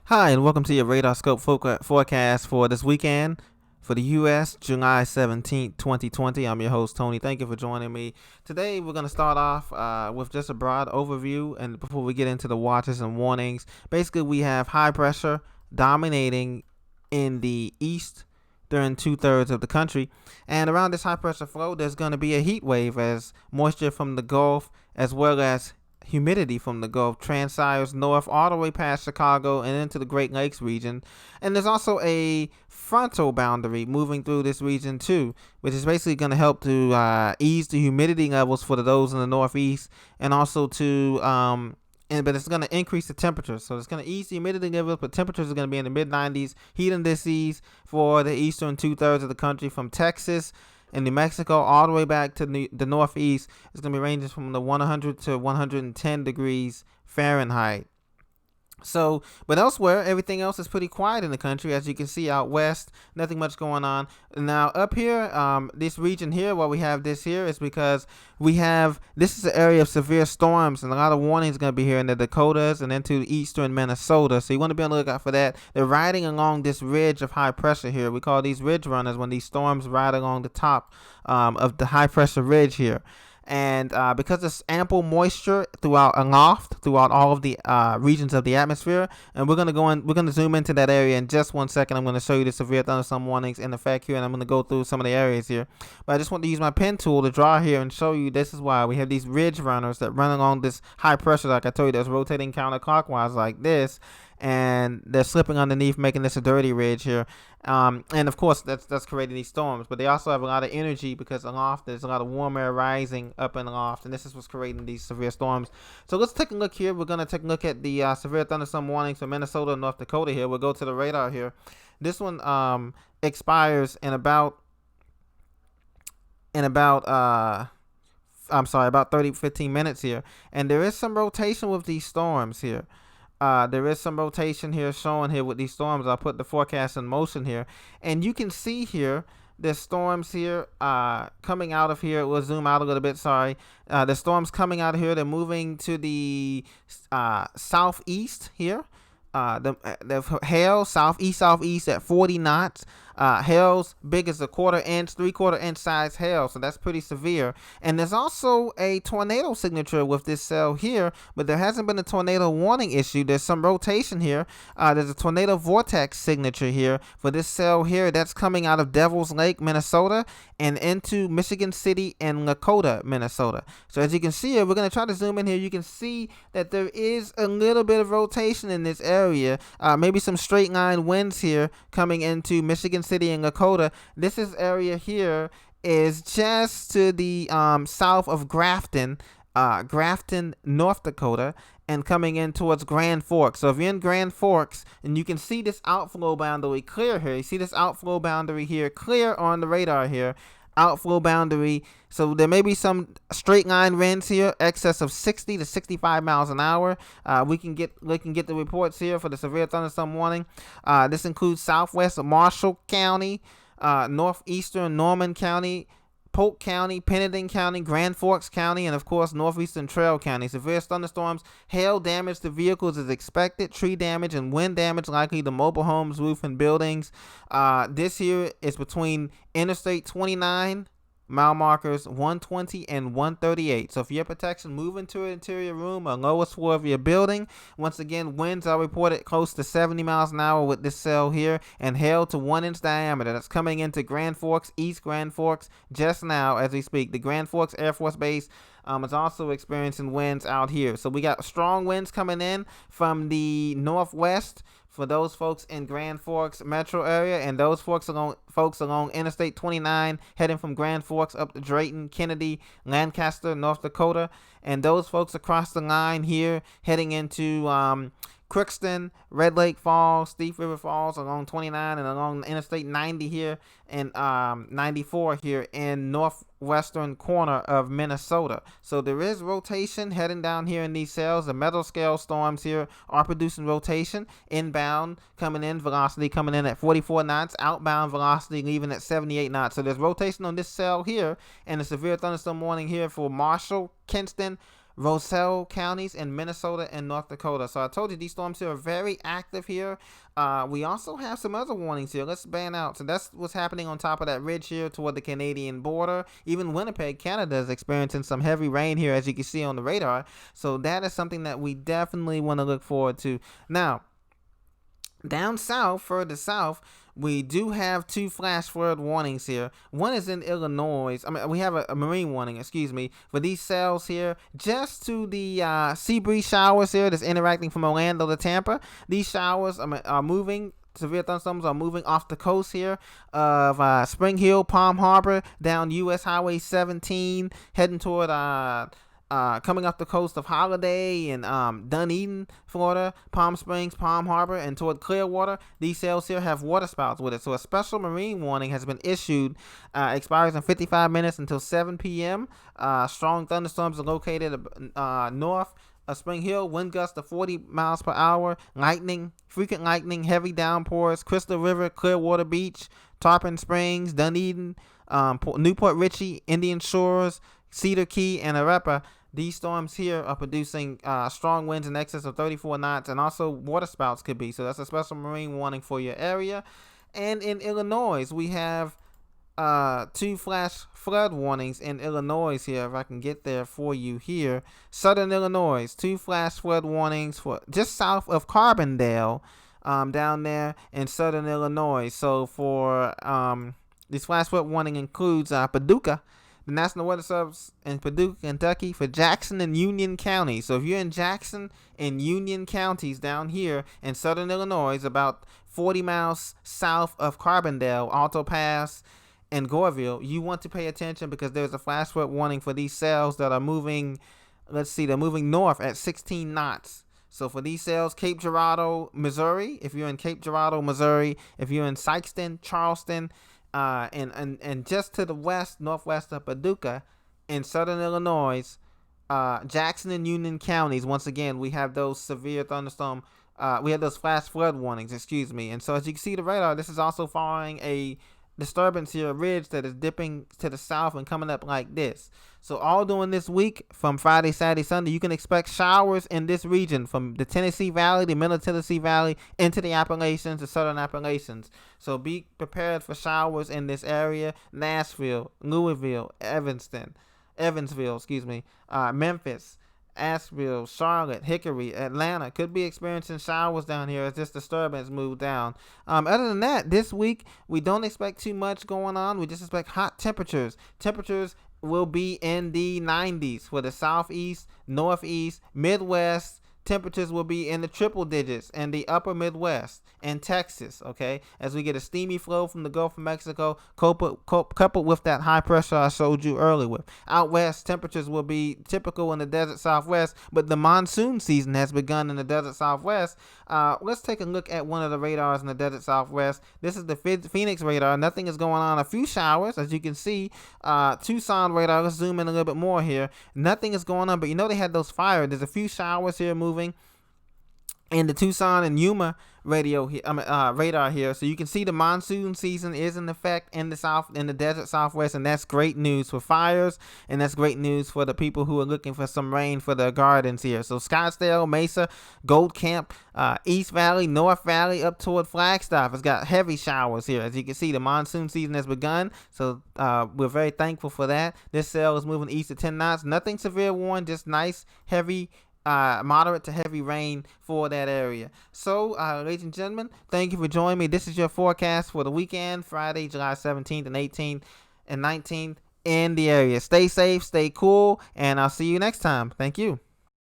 Hi, and welcome to your RADARSCOPE forecast for this weekend for the U.S., July 17th, 2020. I'm your host, Tony. Thank you for joining me. Today, we're going to start off with just a broad overview, and before we get into the watches and warnings, basically we have high pressure dominating in the east during 2/3 of the country, and around this high pressure flow, there's going to be a heat wave as moisture from the Gulf as well as humidity from the Gulf transires north all the way past Chicago and into the Great Lakes region. And there's also a frontal boundary moving through this region too, which is basically going to help to ease the humidity levels for those in the northeast, and also to but it's going to increase the temperature. So it's going to ease the humidity levels, but temperatures are going to be in the mid 90s. Heat indices for the eastern 2/3 of the country from Texas and New Mexico all the way back to the northeast is going to be ranging from the 100 to 110 degrees Fahrenheit. So, but elsewhere, everything else is pretty quiet in the country. As you can see out west, nothing much going on. Now, up here, this region here, why we have this here is because this is an area of severe storms, and a lot of warnings going to be here in the Dakotas and into eastern Minnesota. So you want to be on the lookout for that. They're riding along this ridge of high pressure here. We call these ridge runners when these storms ride along the top of the high pressure ridge here. And because there's ample moisture throughout all of the regions of the atmosphere, and we're gonna zoom into that area in just 1 second. I'm gonna show you the severe thunderstorm warnings in effect here, and I'm gonna go through some of the areas here. But I just want to use my pen tool to draw here and show you this is why we have these ridge runners that run along this high pressure, like I told you, that's rotating counterclockwise like this. And they're slipping underneath, making this a dirty ridge here. And of course, that's creating these storms. But they also have a lot of energy because aloft there's a lot of warm air rising up and aloft, and this is what's creating these severe storms. So let's take a look here. We're gonna take a look at the severe thunderstorm warnings for Minnesota and North Dakota here. We'll go to the radar here. This one expires in about 15 minutes here, and there is some rotation with these storms here. There is some rotation here showing here with these storms. I'll put the forecast in motion here, and you can see here the storms here coming out of here. We'll zoom out a little bit. Sorry, the storms coming out of here. They're moving to the southeast here. The hail southeast at 40 knots. Hail's big as a 1/4 inch, 3/4 inch size hail, so that's pretty severe. And there's also a tornado signature with this cell here, but there hasn't been a tornado warning issue. There's some rotation here. There's a tornado vortex signature here for this cell here that's coming out of Devil's Lake, Minnesota, and into Michigan City and Lakota, Minnesota. So as you can see here, we're going to try to zoom in here. You can see that there is a little bit of rotation in this area. Maybe some straight line winds here coming into Michigan City and Lakota. This area here is just to the south of Grafton, North Dakota, and coming in towards Grand Forks. So if you're in Grand Forks, and you can see this outflow boundary clear here. You see this outflow boundary here clear on the radar here. Outflow boundary. So there may be some straight line winds here, excess of 60 to 65 miles an hour. We can get the reports here for the severe thunderstorm warning. This includes southwest of Marshall County, northeastern Norman County, Polk County, Pennington County, Grand Forks County, and of course northeastern Trail County. Severe thunderstorms, hail damage to vehicles is expected, tree damage and wind damage likely to mobile homes, roof, and buildings. This here is between Interstate 29, mile markers 120 and 138. So for your protection, move into an interior room or lowest floor of your building. Once again, winds are reported close to 70 miles an hour with this cell here, and hail to 1 inch diameter. That's coming into Grand Forks, East Grand Forks, just now as we speak. The Grand Forks Air Force Base is also experiencing winds out here. So we got strong winds coming in from the northwest for those folks in Grand Forks metro area, and those folks along Interstate 29 heading from Grand Forks up to Drayton, Kennedy, Lancaster, North Dakota, and those folks across the line here heading into Crookston, Red Lake Falls, Thief River Falls along 29 and along Interstate 90 here, and 94 here in northwestern corner of Minnesota. So there is rotation heading down here in these cells. The metal scale storms here are producing rotation. Inbound coming in, velocity coming in at 44 knots. Outbound velocity leaving at 78 knots. So there's rotation on this cell here, and a severe thunderstorm warning here for Marshall, Kinston, Roselle counties in Minnesota and North Dakota. So I told you these storms here are very active here. We also have some other warnings here. Let's ban out. So that's what's happening on top of that ridge here toward the Canadian border. Even Winnipeg, Canada is experiencing some heavy rain here, as you can see on the radar. So that is something that we definitely want to look forward to. Now, down south, further south, we do have 2 flash flood warnings here. One is in Illinois. We have a marine warning, for these cells here, just to the sea breeze showers here that's interacting from Orlando to Tampa. These showers are moving. Severe thunderstorms are moving off the coast here of Spring Hill, Palm Harbor, down U.S. Highway 17, heading toward coming up the coast of Holiday and Dunedin, Florida, Palm Springs, Palm Harbor, and toward Clearwater. These cells here have water spouts with it. So a special marine warning has been issued, expires in 55 minutes until 7 p.m. Strong thunderstorms are located north of Spring Hill, wind gusts of 40 miles per hour, lightning, frequent lightning, heavy downpours, Crystal River, Clearwater Beach, Tarpon Springs, Dunedin, Newport Richey, Indian Shores, Cedar Key, and Arepa. These storms here are producing strong winds in excess of 34 knots, and also water spouts could be. So that's a special marine warning for your area. And in Illinois, we have 2 flash flood warnings in Illinois here. If I can get there for you here. Southern Illinois, 2 flash flood warnings for just south of Carbondale, down there in southern Illinois. So for this flash flood warning includes Paducah, the National Weather Service in Paducah, Kentucky, for Jackson and Union County. So if you're in Jackson and Union counties down here in southern Illinois, about 40 miles south of Carbondale, Alto Pass, and Goreville, you want to pay attention because there's a flash flood warning for these cells that are moving. They're moving north at 16 knots. So for these cells, Cape Girardeau, Missouri, if you're in Cape Girardeau, Missouri, if you're in Sikeston, Charleston, and just to the west, northwest of Paducah, in southern Illinois, Jackson and Union counties, once again, we have those severe thunderstorm, we have those flash flood warnings, And so as you can see the radar, this is also following a disturbance here, a ridge that is dipping to the south and coming up like this. So all during this week, from Friday, Saturday, Sunday, you can expect showers in this region from the Tennessee Valley, the Middle Tennessee Valley, into the Appalachians, the Southern Appalachians. So be prepared for showers in this area: Nashville, Louisville, Evansville, Memphis, Asheville, Charlotte, Hickory, Atlanta could be experiencing showers down here as this disturbance moves down. Other than that, this week we don't expect too much going on. We just expect hot temperatures. Temperatures will be in the 90s for the southeast, northeast, midwest. Temperatures will be in the triple digits in the upper Midwest and Texas, okay, as we get a steamy flow from the Gulf of Mexico coupled with that high pressure I showed you earlier with. Out west, temperatures will be typical in the desert Southwest, but the monsoon season has begun in the desert Southwest. Let's take a look at one of the radars in the desert Southwest. This is the Phoenix radar. Nothing is going on. A few showers, as you can see. Tucson radar, let's zoom in a little bit more here. Nothing is going on, but you know they had those fires. There's a few showers here moving in the Tucson and Yuma radar here, so you can see the monsoon season is in effect in the desert Southwest, and that's great news for fires, and that's great news for the people who are looking for some rain for their gardens here. So Scottsdale, Mesa, Gold Camp, East Valley, North Valley, up toward Flagstaff, it's got heavy showers here. As you can see, the monsoon season has begun, so we're very thankful for that. This cell is moving east at 10 knots. Nothing severe warned, just nice heavy moderate to heavy rain for that area. So, ladies and gentlemen, thank you for joining me. This is your forecast for the weekend, Friday, July 17th and 18th and 19th in the area. Stay safe, stay cool, and I'll see you next time. Thank you.